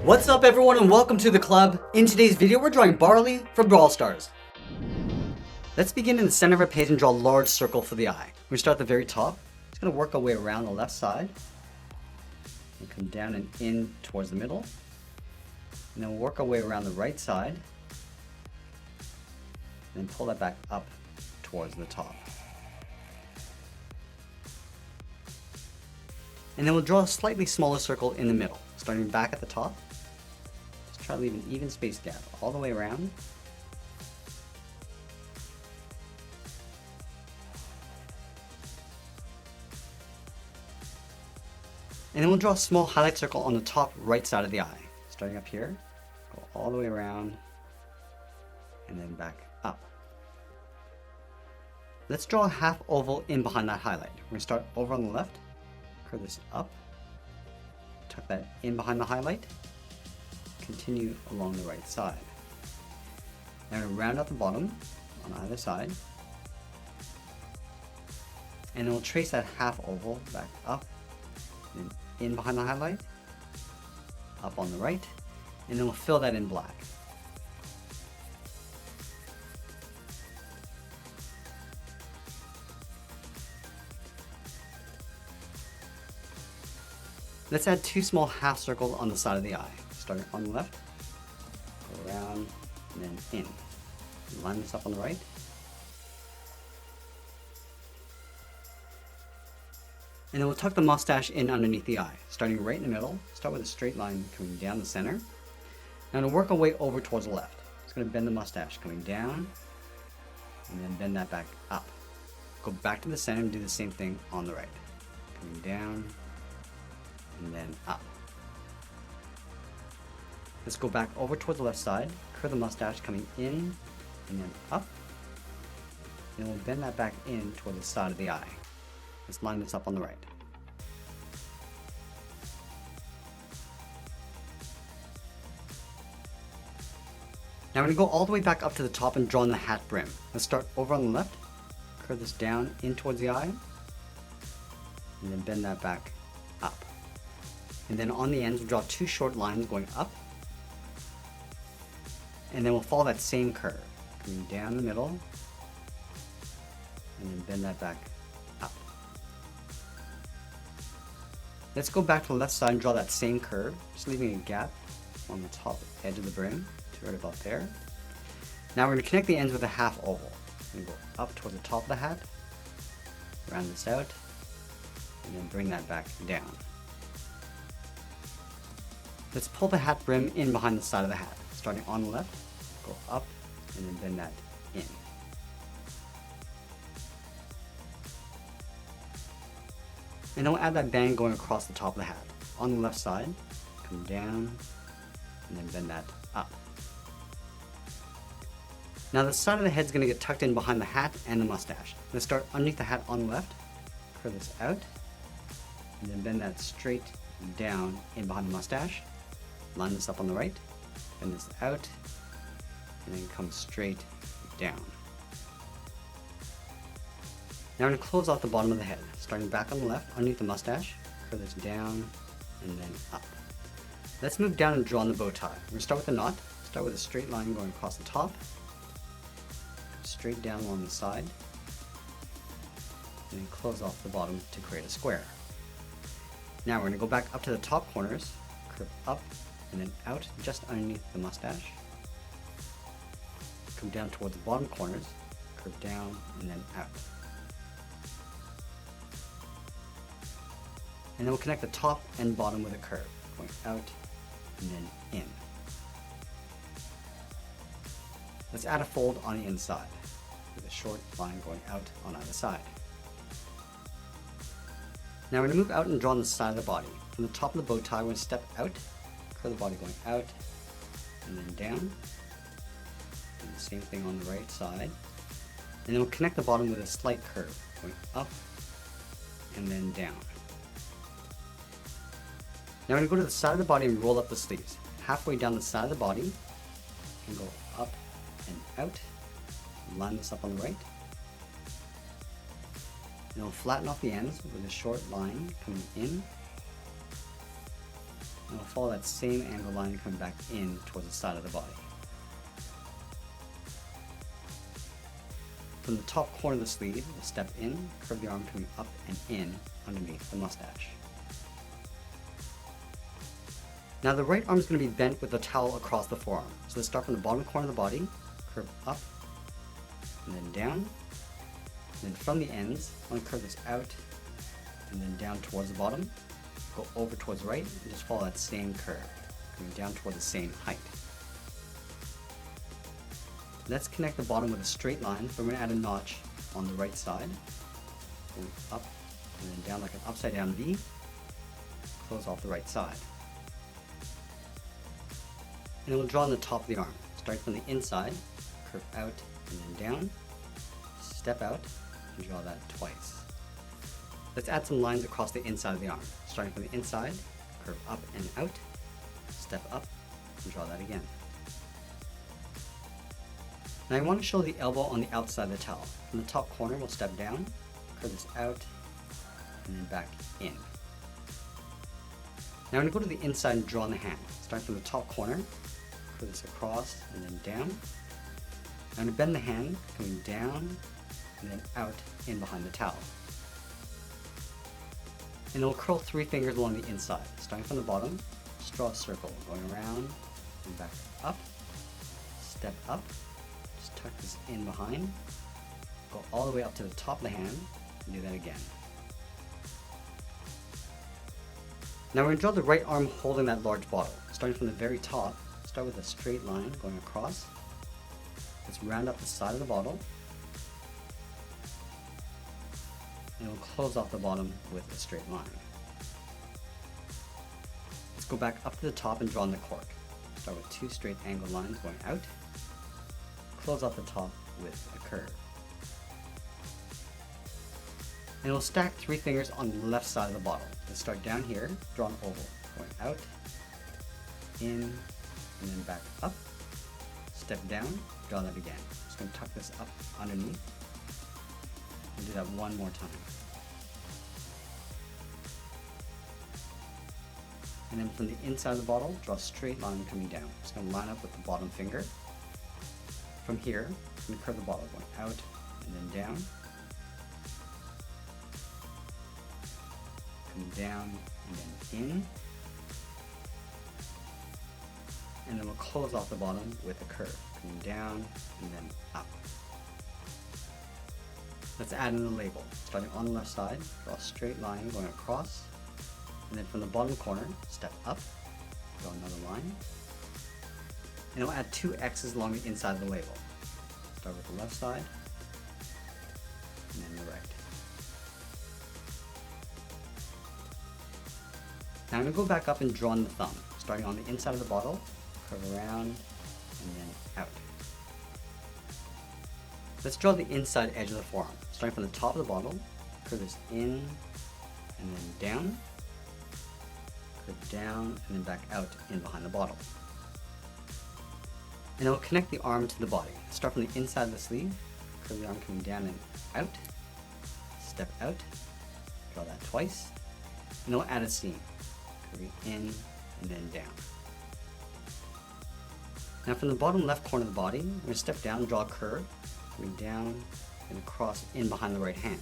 What's up everyone and welcome to the club. In today's video we're drawing Barley from Brawl Stars. Let's begin in the center of our page and draw a large circle for the eye. We start at the very top. It's going to work our way around the left side. And come down and in towards the middle. And then we'll work our way around the right side. And then pull that back up towards the top. And then we'll draw a slightly smaller circle in the middle, starting back at the top. Try to leave an even space gap all the way around. And then we'll draw a small highlight circle on the top right side of the eye. Starting up here, go all the way around, and then back up. Let's draw a half oval in behind that highlight. We're going to start over on the left, curve this up, tuck that in behind the highlight, continue along the right side. Now we're going to round out the bottom on either side. And then we'll trace that half oval back up, and in behind the highlight, up on the right, and then we'll fill that in black. Let's add two small half circles on the side of the eye. Starting on the left, go around, and then in. Line this up on the right. And then we'll tuck the mustache in underneath the eye, starting right in the middle. Start with a straight line coming down the center. Now to work our way over towards the left. It's going to bend the mustache coming down, and then bend that back up. Go back to the center and do the same thing on the right. Coming down, and then up. Let's go back over towards the left side, curve the mustache coming in and then up. And we'll bend that back in toward the side of the eye. Let's line this up on the right. Now we're going to go all the way back up to the top and draw in the hat brim. Let's start over on the left, curve this down in towards the eye, and then bend that back up. And then on the ends we'll draw two short lines going up. And then we'll follow that same curve, coming down the middle, and then bend that back up. Let's go back to the left side and draw that same curve, just leaving a gap on the top edge of the brim, to right about there. Now we're going to connect the ends with a half oval. We're going to go up towards the top of the hat, round this out, and then bring that back down. Let's pull the hat brim in behind the side of the hat, starting on the left. Go up and then bend that in. And then we'll add that band going across the top of the hat. On the left side, come down and then bend that up. Now the side of the head is going to get tucked in behind the hat and the mustache. Let's start underneath the hat on the left, curve this out, and then bend that straight down in behind the mustache. Line this up on the right, bend this out, and then come straight down. Now we're going to close off the bottom of the head, starting back on the left, underneath the mustache, curve this down, and then up. Let's move down and draw on the bow tie. We're going to start with a knot, start with a straight line going across the top, straight down along the side, and then close off the bottom to create a square. Now we're going to go back up to the top corners, curve up, and then out just underneath the mustache. Come down towards the bottom corners, curve down, and then out. And then we'll connect the top and bottom with a curve, going out and then in. Let's add a fold on the inside, with a short line going out on either side. Now we're going to move out and draw on the side of the body. From the top of the bow tie, we're going to step out, curve the body going out, and then down. The same thing on the right side, and then we'll connect the bottom with a slight curve going up and then down. Now we're going to go to the side of the body and roll up the sleeves. Halfway down the side of the body, and go up and out. Line this up on the right. And we'll flatten off the ends with a short line coming in And we'll follow that same angle line coming back in towards the side of the body. From the top corner of the sleeve, we'll step in, curve the arm coming up and in underneath the mustache. Now the right arm is going to be bent with the towel across the forearm. So let's start from the bottom corner of the body, curve up, and then down. And then from the ends, I want to curve this out, and then down towards the bottom, go over towards the right, and just follow that same curve, coming down toward the same height. Let's connect the bottom with a straight line, but we're going to add a notch on the right side, going up and then down like an upside down V, close off the right side. And then we'll draw on the top of the arm, starting from the inside, curve out and then down, step out, and draw that twice. Let's add some lines across the inside of the arm, starting from the inside, curve up and out, step up, and draw that again. Now I want to show the elbow on the outside of the towel. From the top corner, we'll step down, curve this out, and then back in. Now I'm going to go to the inside and draw on the hand. Starting from the top corner, curve this across and then down. I'm going to bend the hand, coming down and then out in behind the towel. And then we'll curl 3 fingers along the inside. Starting from the bottom, just draw a circle, going around and back up, step up, just tuck this in behind, go all the way up to the top of the hand, and do that again. Now we're going to draw the right arm holding that large bottle. Starting from the very top, start with a straight line going across. Let's round up the side of the bottle. And we'll close off the bottom with a straight line. Let's go back up to the top and draw on the cork. Start with 2 straight angled lines going out. Close off the top with a curve. And we'll stack 3 fingers on the left side of the bottle. Let's start down here, draw an oval, going out, in, and then back up, step down, draw that again. Just going to tuck this up underneath, and do that one more time. And then from the inside of the bottle, draw a straight line coming down. Just going to line up with the bottom finger. From here, I'm going to curve the bottle, going out, and then down, down and then in, and then we'll close off the bottom with a curve, coming down and then up. Let's add in the label. Starting on the left side, draw a straight line going across, and then from the bottom corner, step up, draw another line, and we'll add 2 X's along the inside of the label. Start with the left side, and then the right. Now I'm going to go back up and draw on the thumb, starting on the inside of the bottle, curve around, and then out. Let's draw the inside edge of the forearm, starting from the top of the bottle, curve this in, and then down, curve down, and then back out in behind the bottle. And then we'll connect the arm to the body. Start from the inside of the sleeve, curve the arm coming down and out, step out, draw that twice, and then we'll add a seam. In and then down. Now from the bottom left corner of the body, we're going to step down and draw a curve, going down and across in behind the right hand.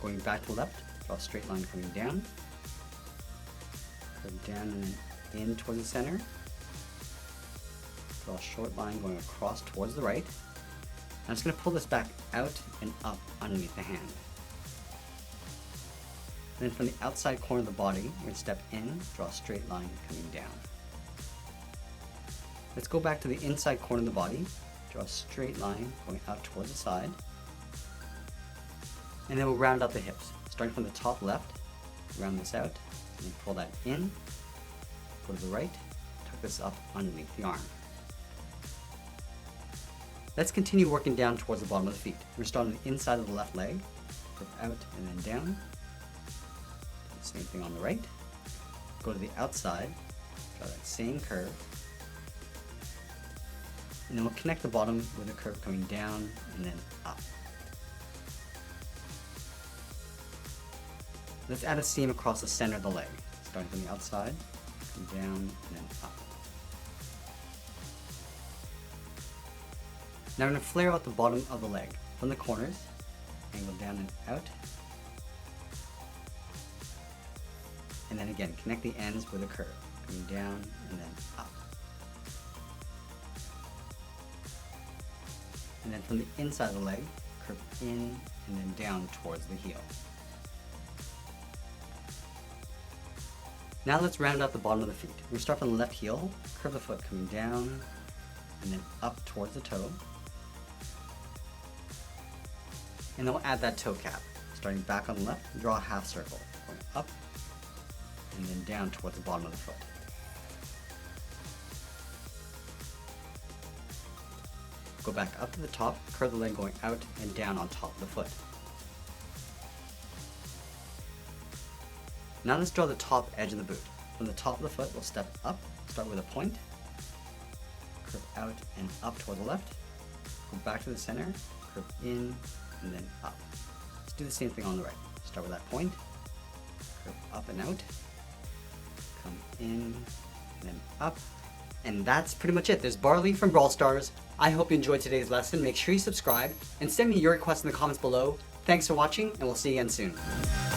Going back to the left, draw a straight line coming down, curve down and then in towards the center, draw a short line going across towards the right. I'm just going to pull this back out and up underneath the hand. Then from the outside corner of the body, we're going to step in, draw a straight line coming down. Let's go back to the inside corner of the body, draw a straight line going out towards the side, and then we'll round out the hips. Starting from the top left, round this out, and then pull that in, go to the right, tuck this up underneath the arm. Let's continue working down towards the bottom of the feet. We're starting on the inside of the left leg, curve out and then down. Same thing on the right. Go to the outside, draw that same curve, and then we'll connect the bottom with a curve coming down and then up. Let's add a seam across the center of the leg. Starting from the outside, come down, and then up. Now I'm going to flare out the bottom of the leg from the corners, angle down and out. And then again, connect the ends with a curve, coming down and then up. And then from the inside of the leg, curve in and then down towards the heel. Now let's round out the bottom of the feet. We start from the left heel, curve the foot coming down and then up towards the toe. And then we'll add that toe cap. Starting back on the left, draw a half circle, going up and then down towards the bottom of the foot. Go back up to the top, curve the leg going out and down on top of the foot. Now let's draw the top edge of the boot. From the top of the foot, we'll step up, start with a point, curve out and up toward the left, go back to the center, curve in and then up. Let's do the same thing on the right. Start with that point, curve up and out, come in and then up. And that's pretty much it. There's Barley from Brawl Stars. I hope you enjoyed today's lesson. Make sure you subscribe and send me your requests in the comments below. Thanks for watching, and we'll see you again soon.